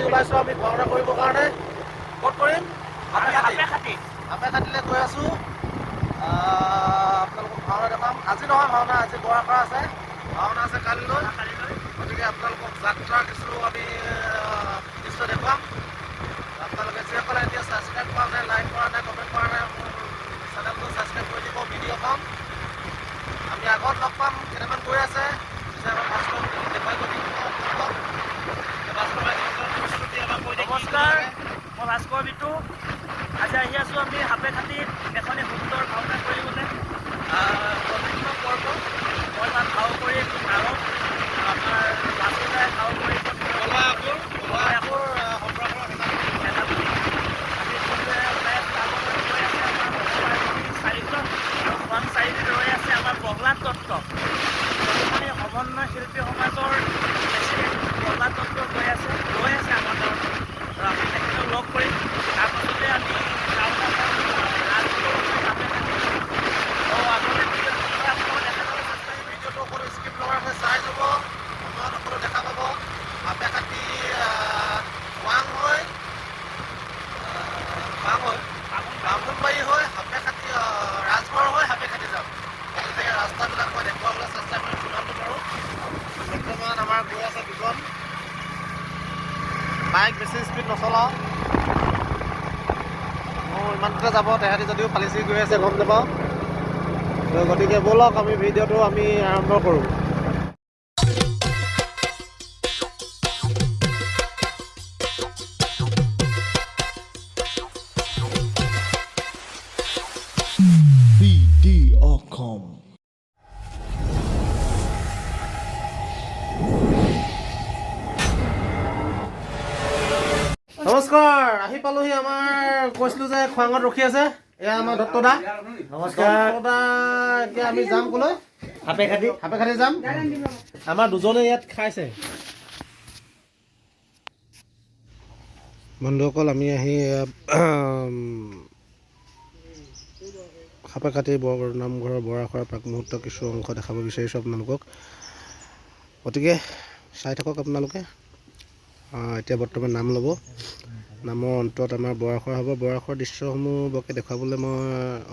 ওলাইছোঁ আমি ভাওনা কৰিবৰ কাৰণে। ক'ত কৰিম? সাপেখাতিলৈ গৈ আছোঁ। আপোনালোকক ভাওনা দেখাম। আজি নহয় ভাওনা, আজি গোৱালপাৰা আছে, ভাওনা আছে কালিলৈ। গতিকে আপোনালোকক যাত্ৰা কিছু আমি দৃশ্য দেখুৱাম। আপোনালোকে যিসকলে এতিয়া ছাবস্ক্ৰাইব কৰা নাই, লাইক কৰা নাই, কমেণ্ট কৰা নাই, মোৰ চেনেলটো ছাবস্ক্ৰাইব কৰি দিব। ভিডিঅ' পাম আমি আগত লগ পাম। কেইটামান গৈ আছে নমস্কাৰ, মই ভাস্কৰ বিটু। আজি আহি আছোঁ আমি সাপেখাতিত এখনি সুন্দৰ ভাওনা কৰিবলৈ। পবিত্ৰ পৰ্ব মই তাত ভাও কৰি আছোঁ। নাৰদ আমাৰ বাসুদাই ভাও কৰি চাৰিদিন ৰৈ আছে আমাৰ প্ৰহ্লাদ দত্ত, সমন্বয় শিল্পী সমাজৰ প্ৰেচিডেণ্ট প্ৰহ্লাদ দত্ত ৰৈ আছে আমাৰ গাঁৱত। আমি তেখেতক লগ কৰিম। তাৰপাছতে আমি ভিডিঅ'টো অকল স্ক্ৰিপ্ট লগাই চাই যাব। আপোনালোকৰো দেখা পাব। সাপেখাতি বামুণবাৰী হৈ সাপেখাতি ৰাজগড় হৈ সাপেখাতি যাম। গতিকে ৰাস্তাবিলাক মই দেখুৱাবলৈ চেষ্টা কৰিম যিমানটো পাৰোঁ। বৰ্তমান আমাৰ গৈ আছে দুজন বাইক, বেছি স্পীড নচলাওঁ। মোৰ ইমানতে যাব, তেহেঁতি যদিও ফালি চিৰি গৈ আছে গম নাপাওঁ। গতিকে ব'লক আমি ভিডিঅ'টো আমি আৰম্ভ কৰোঁ। নমস্কাৰ, আহি পালোহি। আমাৰ কৈছিলোঁ যে খোৱাঙত ৰখি আছে। এয়া আমাৰ দত্তদা। নমস্কাৰ দত্তদা। এতিয়া আমি যাম ক'লৈ? সাপেখাতি যাম। আমাৰ দুজনে ইয়াত খাইছে। বন্ধুসকল, আমি আহি সাপেখাতি নামঘৰৰ বৰাখৰ প্ৰাক মুহূৰ্ত কিছু অংশ দেখাব বিচাৰিছোঁ আপোনালোকক। গতিকে চাই থাকক আপোনালোকে। এতিয়া বৰ্তমান নাম ল'ব। নামৰ অন্তত আমাৰ বৰাখৰ হ'ব। বৰাখৰ দৃশ্যসমূহ বৰকৈ দেখুৱাবলৈ মই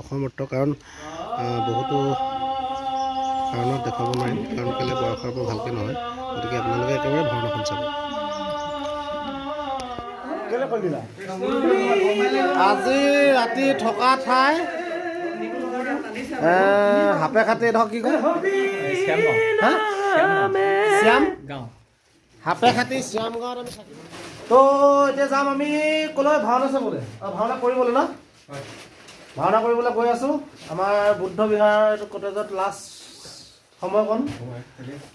অসমৰ্থ, কাৰণ বহুতো কাৰণত দেখুৱাব নোৱাৰিম, কাৰণ কেলৈ বৰাখৰবোৰ ভালকৈ নহয়। গতিকে আপোনালোকে একেবাৰে ভাওনাখন চাব। আজি ৰাতি থকা ঠাই সাপেখাতি ধৰক কি কয় শ্যাম গাঁও, সাপেখাতি শ্যাম গাঁৱত আমি থাকিম। তো এতিয়া যাম আমি ক'লৈ? ভাওনা চাবলৈ, ভাওনা কৰিবলৈ ন? ভাওনা কৰিবলৈ গৈ আছোঁ। আমাৰ বুদ্ধ বিহাৰ কটেজত লাষ্ট সময়কণ।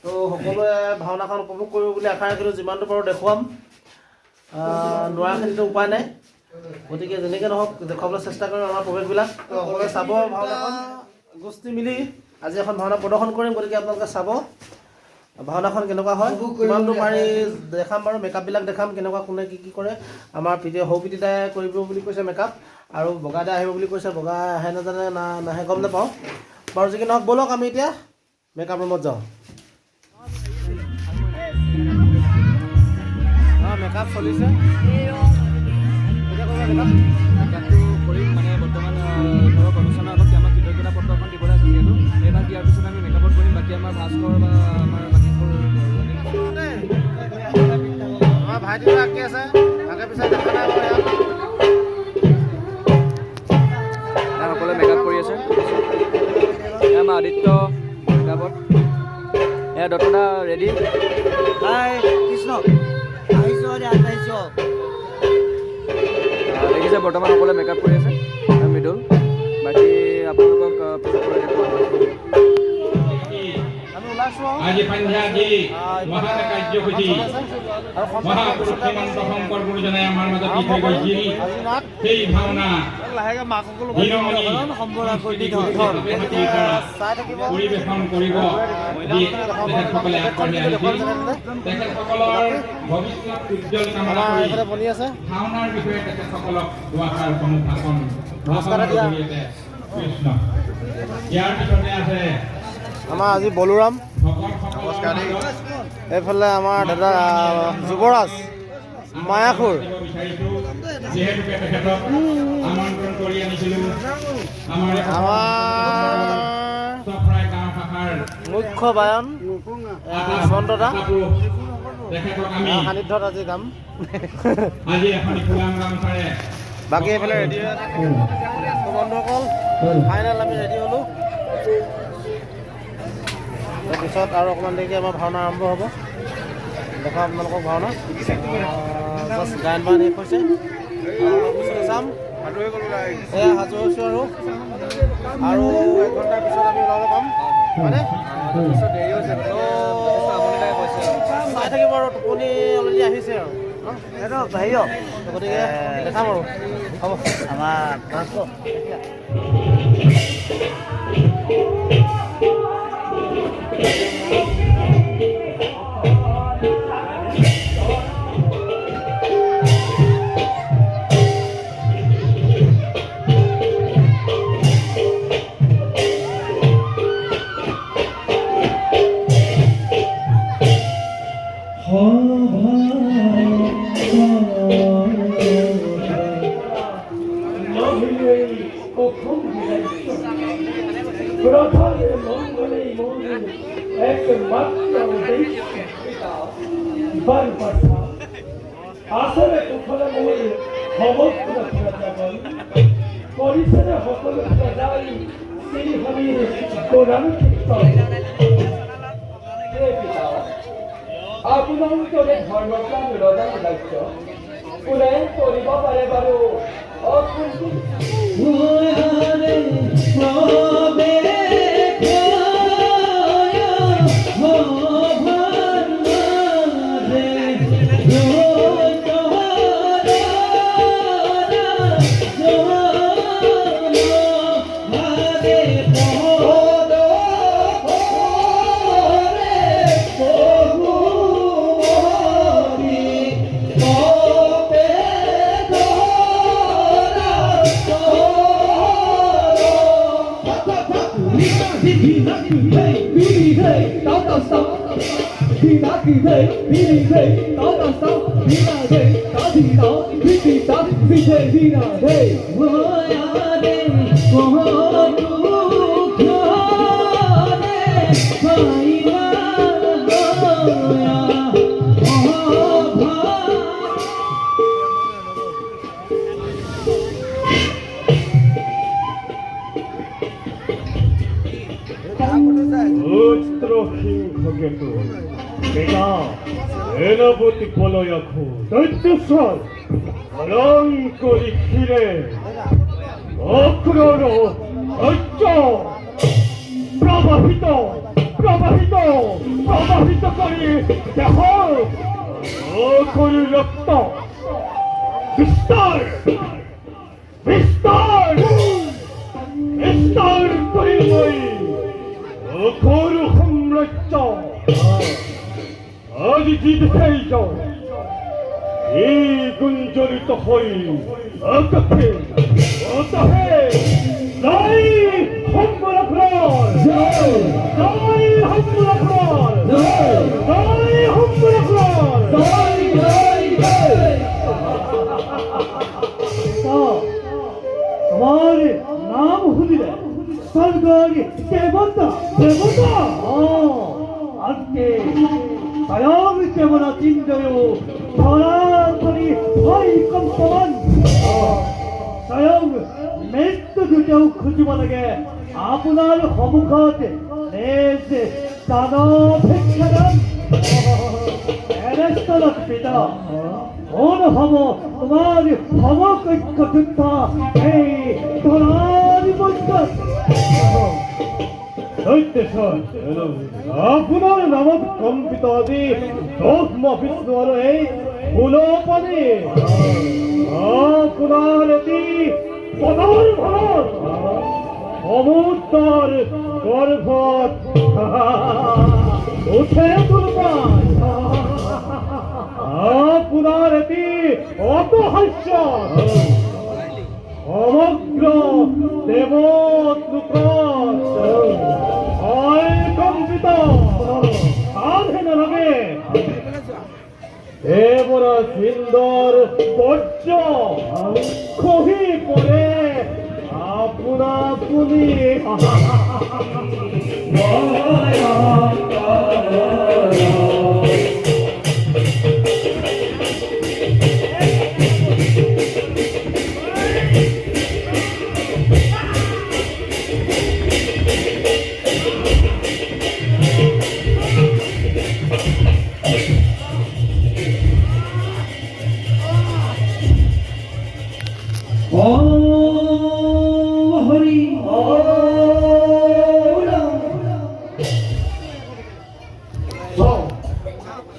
তো সকলোৱে ভাওনাখন উপভোগ কৰিব বুলি আশা ৰাখিলোঁ। যিমানটো পাৰোঁ দেখুৱাম। নোৱাৰাখিনিতো উপায় নাই। গতিকে যেনেকৈ নহওক দেখুৱাবলৈ চেষ্টা কৰিম আমাৰ প্ৰৱেশবিলাক। সকলোৱে চাব। ভাওনাখন গোষ্ঠী মিলি আজি এখন ভাওনা প্ৰদৰ্শন কৰিম। গতিকে আপোনালোকে চাব ভাওনাখন কেনেকুৱা হয়। কিমানটো পাৰি দেখাম বাৰু। মেকআপবিলাক দেখাম, কেনেকুৱা কোনে কি কৰে। আমাৰ সৌ পিতিদাই কৰিব বুলি কৈছে মেকআপ, আৰু বগাদাই আহিব বুলি কৈছে। বগা আহে নাজানে নাহে গম নাপাওঁ বাৰু। যি কি নহওক ব'লক আমি এতিয়া মেকআপ ৰুমত যাওঁ। মেকআপ চলিছে। মেকআপটো কৰিম মানে বৰ্তমান ধৰক অনুষ্ঠানৰ আগত আমাক কৃতজ্ঞতা পত্ৰ এখন দিবলৈ আছে। যিহেতু এইবাৰ দিয়াৰ পিছত আমি মেকআপত কৰিম। বাকী আমাৰ ভাস্কৰ বা আমাৰ বাকীবোৰ আমাৰ ভাইটিটো আঁকি আছে, আগে পিছে দেখা নাই বাৰু। ইয়াত সকলোৱে মেকআপ কৰি আছে। আমাৰ আদিত্য মেকআপত। এয়া দত্তদা ৰেডি। হাই কৃষ্ণ, আহিছোঁ। দেখিছে বৰ্তমান সকলোৱে মেকআপ কৰি আছে। মৃদুল বাকী আপোনালোকক আজি পাঞ্জাবী মহান কাৰ্যসূচী মহাপুৰুষমন্ত শংকৰ গুৰুজনাই আমাৰ মাজত দি থৈ গৈছিল। সেই ভাওনা পৰিৱেশন কৰিব তেখেতসকলে আগবাঢ়ি আহিছিল। তেখেতসকলৰ ভৱিষ্যত উজ্জ্বল কামনা কৰি ভাওনাৰ বিষয়ে তেখেতসকলক দুআষাৰ অনুশাসন কৃষ্ণ। ইয়াৰ পিছতে আছে আমাৰ আজি বলোৰাম, এইফালে আমাৰ দাদা যুৱৰাজ, মায়াখুৰ বিচাৰিছোঁ যিহেতুকে তেখেতক আমন্ত্ৰণ কৰি আনিছিলোঁ আমাৰ চফৰাই গাঁও শাখাৰ মুখ্য বায়ন হেমন্তদা তেখেতক আমি সান্নিধ্যত আজি গাম আজি এখন ফুলাম গামোচাৰে বাকী এইফালে ৰেডি হৈ আছে বন্ধুসকল ফাইনেল আমি ৰেডি হ'লোঁ তাৰপিছত আৰু অকণমান দেৰিকৈ আমাৰ ভাওনা আৰম্ভ হ'ব দেখা আপোনালোকক ভাওনা জাষ্ট গায়ন বায়ন শেষ হৈছে পিছতে চাম এয়া সাজু হৈছোঁ আৰু 1 ঘণ্টাৰ পিছত আমি ওলাব পাম হয়নে দেৰি হৈছে চাই থাকিব আৰু টোপনি অলৰেডি আহিছে আৰু গতিকে দেখাম আৰু হ'ব আমাৰ আসলে কুফলে মোৰ সমগ্ৰ প্ৰজাগণ পৰিচয় সকলো প্ৰজাই শ্ৰীহৰিৰ গৌৰাঙ্কিত আপোনাৰ দৰে ধৰ্মপ্ৰাণ ৰজাৰ ৰাজ্য কোনে কৰিব পাৰে বাৰু এনবতী কলয়খু দৈত্যস্বর অলঙ্ক লিখিলে অক্রর ঐক্য প্রবাহিত প্রবাহিত প্রবাহিত করে দেহ অকরু রক্ত বিস্তার বিস্তার বিস্তার করে মই অকরু সম্রাজ্য আজি জিতেই যাও এই গুঞ্জরিত হই অকথে অতহে জয় সম্বরফর জয় সম্বরফর জয় সম্বরফর জয় জয় জয় তোমার নাম শুনিলে স্বর্গের দেবতা দেবতা আজকে স্বয়ং কেবল চিন্তয় সরাসরি ভূমিকম্পন স্বয়ং মৃত্যু দুটেও খুঁজিব লাগে আপোনাৰ সন্মুখত নিজ দানভিক্ষাদান এনেস্থলত পিতা কোন হব তোমাৰ সমকক্ষ যুদ্ধ এই ধৰাৰ মধ্যত আপোনাৰ নামত কম্পিত আজি ব্ৰহ্ম বিষ্ণু আৰু এই ফুলপানী আপোনাৰ এটি পদৰ ভৰত সমুদ্ৰৰ গৰ্ভত উঠে তুলপান আপোনাৰ এটি অপহাস্য সমগ্ৰ দেবলোকত কম্পিত সাধে নালাগে এবাৰ সুন্দৰ বজ্ৰ খহি পৰে আপনা আপনি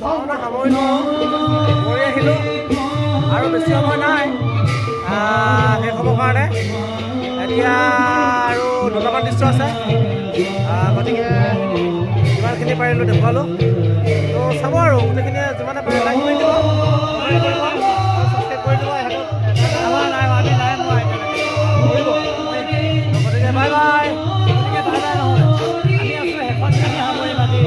ভাওনা সামৰিলোঁ কৰি আহিলোঁ আৰু বেছি সময় নাই শেষ হ'বৰ কাৰণে এতিয়া আৰু দুটামান দৃশ্য আছে গতিকে যিমানখিনি পাৰিলোঁ দেখুৱালোঁ তো চাব আৰু গোটেইখিনিয়ে যিমানে পাৰে লাইক কৰি দিব ছাবস্ক্ৰাইব কৰি দিব আমাৰ নাই আমি নাই মই কৰিব গতিকে বাই বাই গতিকে বাই বাই নহয় আমি আছোঁ শেষত আমি সামৰি মাতি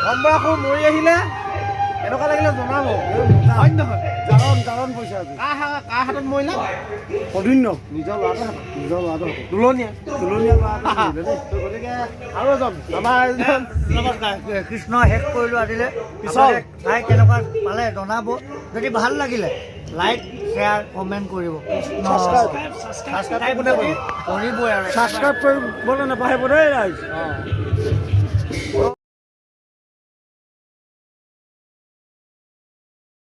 সম্বৰাসু মৰি আহিলে এনেকুৱা লাগিলে জনাব হয় নহয় জাৰণ পইচা কাৰ হাতত মৰিলে অধন্য নিজৰ ল'ৰাটো তুলনীয়া ল'ৰা গতিকে আৰু এজন আমাৰ এজন নমস্কাৰ কৃষ্ণ শেষ কৰিলোঁ আজিলৈ পিছত চাই কেনেকুৱা পালে জনাব যদি ভাল লাগিলে লাইক শ্বেয়াৰ কমেণ্ট কৰিব ছাবস্ক্ৰাইব কোনে কৰিব কৰিবই আৰু ছাবস্ক্ৰাইব কৰিবলৈ নাপাহৰিব দেই ৰাইজ